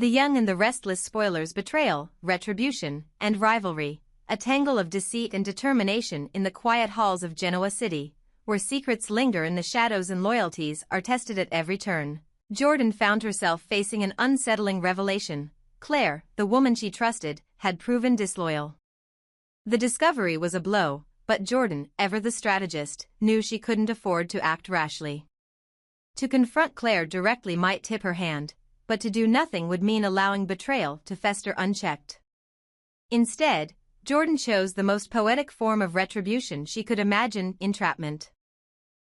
The Young and the Restless spoilers betrayal, retribution, and rivalry, a tangle of deceit and determination in the quiet halls of Genoa City, where secrets linger in the shadows and loyalties are tested at every turn. Jordan found herself facing an unsettling revelation. Claire, the woman she trusted, had proven disloyal. The discovery was a blow, but Jordan, ever the strategist, knew she couldn't afford to act rashly. To confront Claire directly might tip her hand, but to do nothing would mean allowing betrayal to fester unchecked. Instead, Jordan chose the most poetic form of retribution she could imagine: entrapment.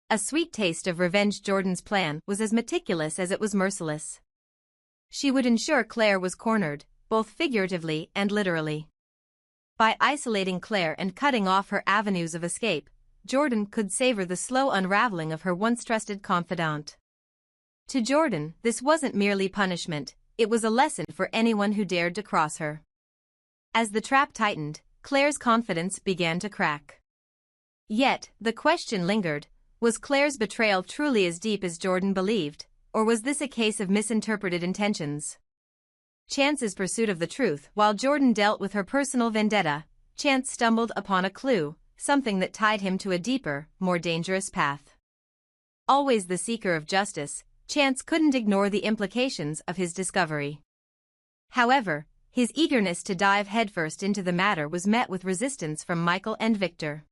A sweet taste of revenge. Jordan's plan was as meticulous as it was merciless. She would ensure Claire was cornered, both figuratively and literally. By isolating Claire and cutting off her avenues of escape, Jordan could savor the slow unraveling of her once trusted confidant. To Jordan, this wasn't merely punishment, it was a lesson for anyone who dared to cross her. As the trap tightened, Claire's confidence began to crack. Yet, the question lingered: was Claire's betrayal truly as deep as Jordan believed, or was this a case of misinterpreted intentions? Chance's pursuit of the truth. While Jordan dealt with her personal vendetta, Chance stumbled upon a clue, something that tied him to a deeper, more dangerous path. Always the seeker of justice, Chance couldn't ignore the implications of his discovery. However, his eagerness to dive headfirst into the matter was met with resistance from Michael and Victor.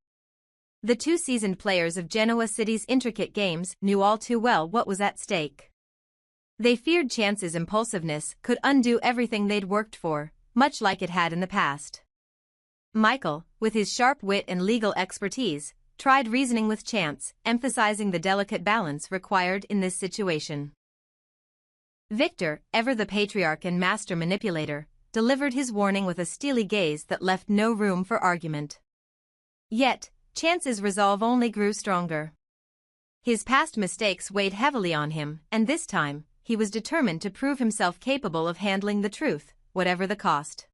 The two seasoned players of Genoa City's intricate games knew all too well what was at stake. They feared Chance's impulsiveness could undo everything they'd worked for, much like it had in the past. Michael, with his sharp wit and legal expertise, tried reasoning with Chance, emphasizing the delicate balance required in this situation. Victor, ever the patriarch and master manipulator, delivered his warning with a steely gaze that left no room for argument. Yet, Chance's resolve only grew stronger. His past mistakes weighed heavily on him, and this time, he was determined to prove himself capable of handling the truth, whatever the cost.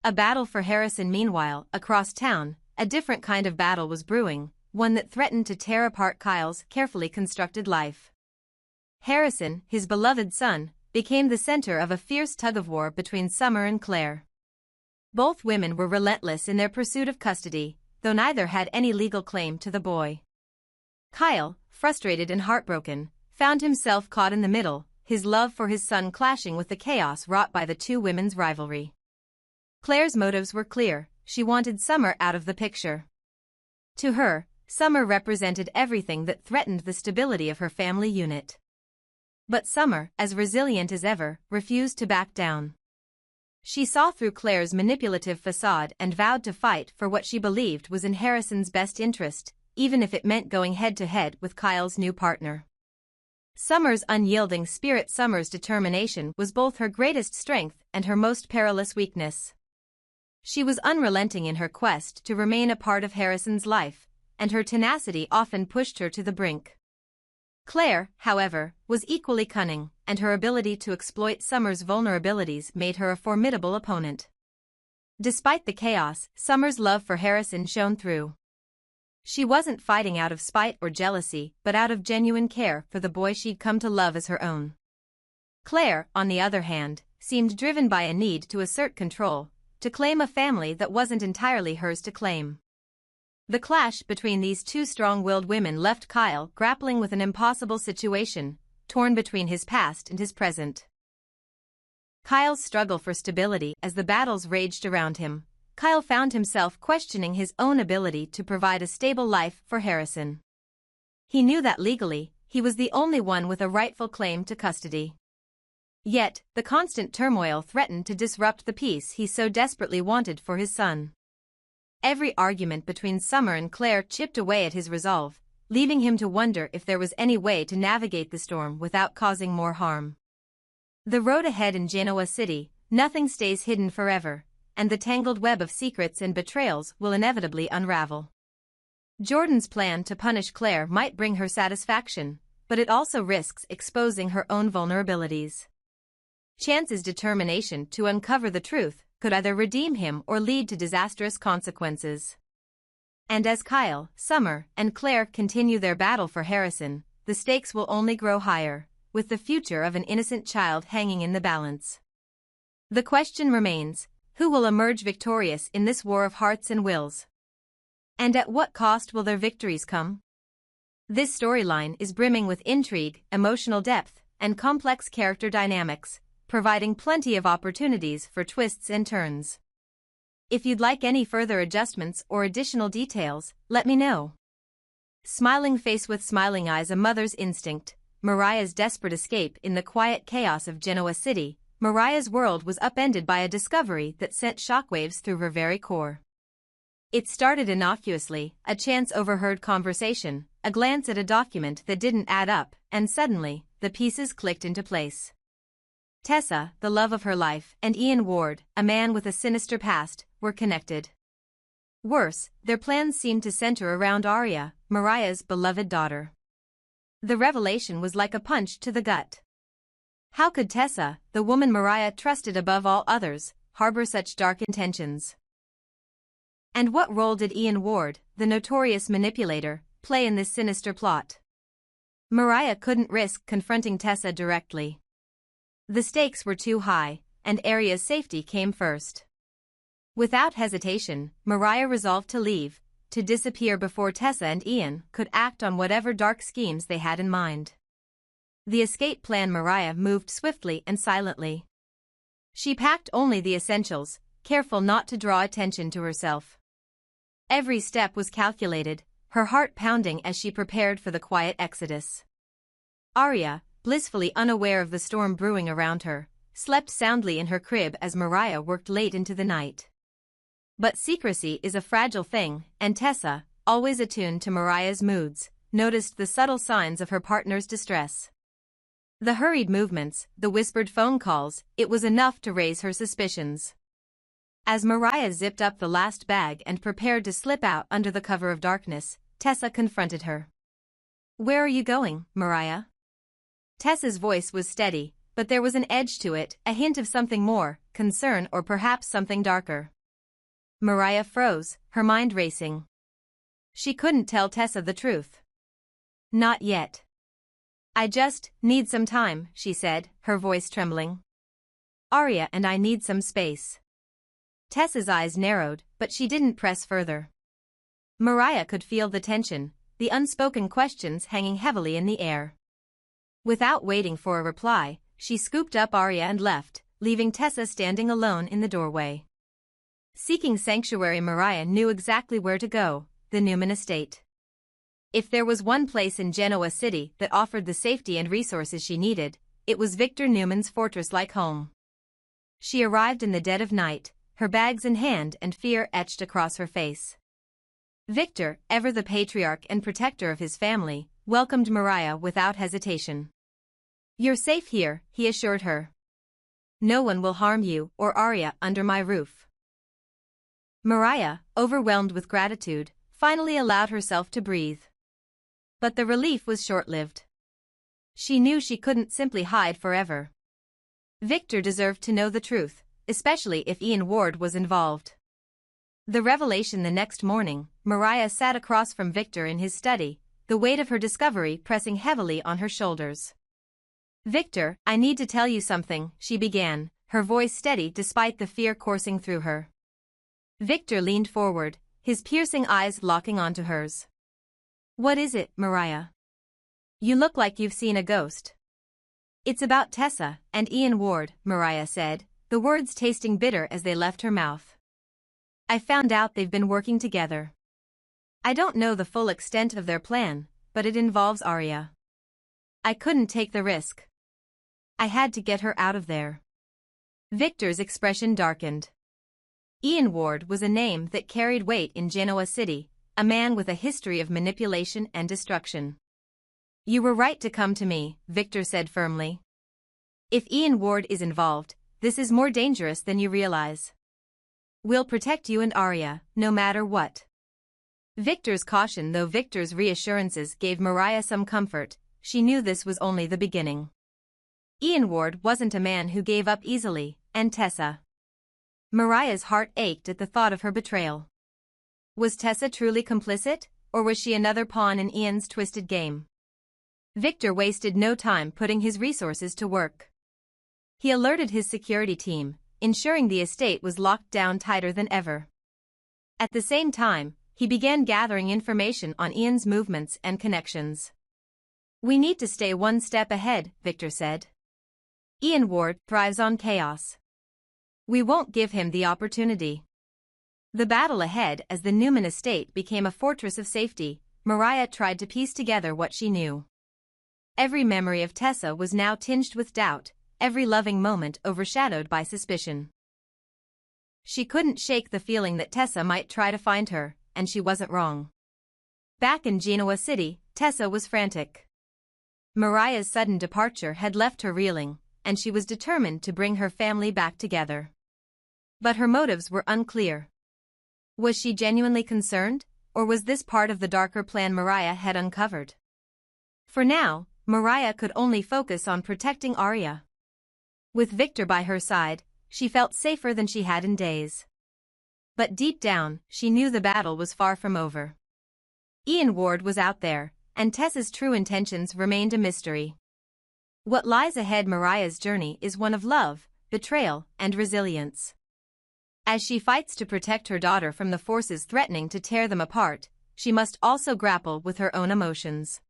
A battle for Harrison. Meanwhile, across town, a different kind of battle was brewing, one that threatened to tear apart Kyle's carefully constructed life. Harrison, his beloved son, became the center of a fierce tug-of-war between Summer and Claire. Both women were relentless in their pursuit of custody, though neither had any legal claim to the boy. Kyle, frustrated and heartbroken, found himself caught in the middle, his love for his son clashing with the chaos wrought by the two women's rivalry. Claire's motives were clear: she wanted Summer out of the picture. To her, Summer represented everything that threatened the stability of her family unit. But Summer, as resilient as ever, refused to back down. She saw through Claire's manipulative facade and vowed to fight for what she believed was in Harrison's best interest, even if it meant going head-to-head with Kyle's new partner. Summer's unyielding spirit. Summer's determination was both her greatest strength and her most perilous weakness. She was unrelenting in her quest to remain a part of Harrison's life, and her tenacity often pushed her to the brink. Claire, however, was equally cunning, and her ability to exploit Summer's vulnerabilities made her a formidable opponent. Despite the chaos, Summer's love for Harrison shone through. She wasn't fighting out of spite or jealousy, but out of genuine care for the boy she'd come to love as her own. Claire, on the other hand, seemed driven by a need to assert control, to claim a family that wasn't entirely hers to claim. The clash between these two strong-willed women left Kyle grappling with an impossible situation, torn between his past and his present. Kyle's struggle for stability. As the battles raged around him, Kyle found himself questioning his own ability to provide a stable life for Harrison. He knew that legally, he was the only one with a rightful claim to custody. Yet, the constant turmoil threatened to disrupt the peace he so desperately wanted for his son. Every argument between Summer and Claire chipped away at his resolve, leaving him to wonder if there was any way to navigate the storm without causing more harm. The road ahead in Genoa City, nothing stays hidden forever, and the tangled web of secrets and betrayals will inevitably unravel. Jordan's plan to punish Claire might bring her satisfaction, but it also risks exposing her own vulnerabilities. Chance's determination to uncover the truth could either redeem him or lead to disastrous consequences. And as Kyle, Summer, and Claire continue their battle for Harrison, the stakes will only grow higher, with the future of an innocent child hanging in the balance. The question remains, who will emerge victorious in this war of hearts and wills? And at what cost will their victories come? This storyline is brimming with intrigue, emotional depth, and complex character dynamics, providing plenty of opportunities for twists and turns. If you'd like any further adjustments or additional details, let me know. Smiling face with smiling eyes, a mother's instinct, Mariah's desperate escape in the quiet chaos of Genoa City. Mariah's world was upended by a discovery that sent shockwaves through her very core. It started innocuously, a chance overheard conversation, a glance at a document that didn't add up, and suddenly, the pieces clicked into place. Tessa, the love of her life, and Ian Ward, a man with a sinister past, were connected. Worse, their plans seemed to center around Aria, Mariah's beloved daughter. The revelation was like a punch to the gut. How could Tessa, the woman Mariah trusted above all others, harbor such dark intentions? And what role did Ian Ward, the notorious manipulator, play in this sinister plot? Mariah couldn't risk confronting Tessa directly. The stakes were too high, and Aria's safety came first. Without hesitation, Mariah resolved to leave, to disappear before Tessa and Ian could act on whatever dark schemes they had in mind. The escape plan. Mariah moved swiftly and silently. She packed only the essentials, careful not to draw attention to herself. Every step was calculated, her heart pounding as she prepared for the quiet exodus. Aria, blissfully unaware of the storm brewing around her, slept soundly in her crib as Mariah worked late into the night. But secrecy is a fragile thing, and Tessa, always attuned to Mariah's moods, noticed the subtle signs of her partner's distress. The hurried movements, the whispered phone calls, it was enough to raise her suspicions. As Mariah zipped up the last bag and prepared to slip out under the cover of darkness, Tessa confronted her. "Where are you going, Mariah?" Tessa's voice was steady, but there was an edge to it, a hint of something more, concern or perhaps something darker. Mariah froze, her mind racing. She couldn't tell Tessa the truth. "Not yet. I just need some time," she said, her voice trembling. "Aria and I need some space." Tessa's eyes narrowed, but she didn't press further. Mariah could feel the tension, the unspoken questions hanging heavily in the air. Without waiting for a reply, she scooped up Aria and left, leaving Tessa standing alone in the doorway. Seeking sanctuary, Mariah knew exactly where to go, the Newman estate. If there was one place in Genoa City that offered the safety and resources she needed, it was Victor Newman's fortress-like home. She arrived in the dead of night, her bags in hand and fear etched across her face. Victor, ever the patriarch and protector of his family, welcomed Mariah without hesitation. "You're safe here," he assured her. "No one will harm you or Aria under my roof." Mariah, overwhelmed with gratitude, finally allowed herself to breathe. But the relief was short-lived. She knew she couldn't simply hide forever. Victor deserved to know the truth, especially if Ian Ward was involved. The revelation. The next morning, Mariah sat across from Victor in his study, the weight of her discovery pressing heavily on her shoulders. "Victor, I need to tell you something," she began, her voice steady despite the fear coursing through her. Victor leaned forward, his piercing eyes locking onto hers. "What is it, Mariah? You look like you've seen a ghost." "It's about Tessa and Ian Ward," Mariah said, the words tasting bitter as they left her mouth. "I found out they've been working together. I don't know the full extent of their plan, but it involves Aria. I couldn't take the risk. I had to get her out of there." Victor's expression darkened. Ian Ward was a name that carried weight in Genoa City, a man with a history of manipulation and destruction. "You were right to come to me," Victor said firmly. "If Ian Ward is involved, this is more dangerous than you realize. We'll protect you and Aria, no matter what." Victor's caution. Though Victor's reassurances gave Mariah some comfort, she knew this was only the beginning. Ian Ward wasn't a man who gave up easily, and Tessa. Mariah's heart ached at the thought of her betrayal. Was Tessa truly complicit, or was she another pawn in Ian's twisted game? Victor wasted no time putting his resources to work. He alerted his security team, ensuring the estate was locked down tighter than ever. At the same time, he began gathering information on Ian's movements and connections. "We need to stay one step ahead," Victor said. "Ian Ward thrives on chaos. We won't give him the opportunity." The battle ahead as the Newman estate became a fortress of safety, Mariah tried to piece together what she knew. Every memory of Tessa was now tinged with doubt, every loving moment overshadowed by suspicion. She couldn't shake the feeling that Tessa might try to find her, and she wasn't wrong. Back in Genoa City, Tessa was frantic. Mariah's sudden departure had left her reeling, and she was determined to bring her family back together. But her motives were unclear. Was she genuinely concerned, or was this part of the darker plan Mariah had uncovered? For now, Mariah could only focus on protecting Arya. With Victor by her side, she felt safer than she had in days. But deep down, she knew the battle was far from over. Ian Ward was out there, and Tessa's true intentions remained a mystery. What lies ahead? Mariah's journey is one of love, betrayal, and resilience. As she fights to protect her daughter from the forces threatening to tear them apart, she must also grapple with her own emotions.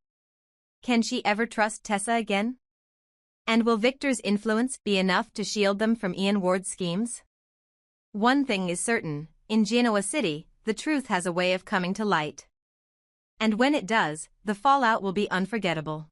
Can she ever trust Tessa again? And will Victor's influence be enough to shield them from Ian Ward's schemes? One thing is certain, in Genoa City, the truth has a way of coming to light. And when it does, the fallout will be unforgettable.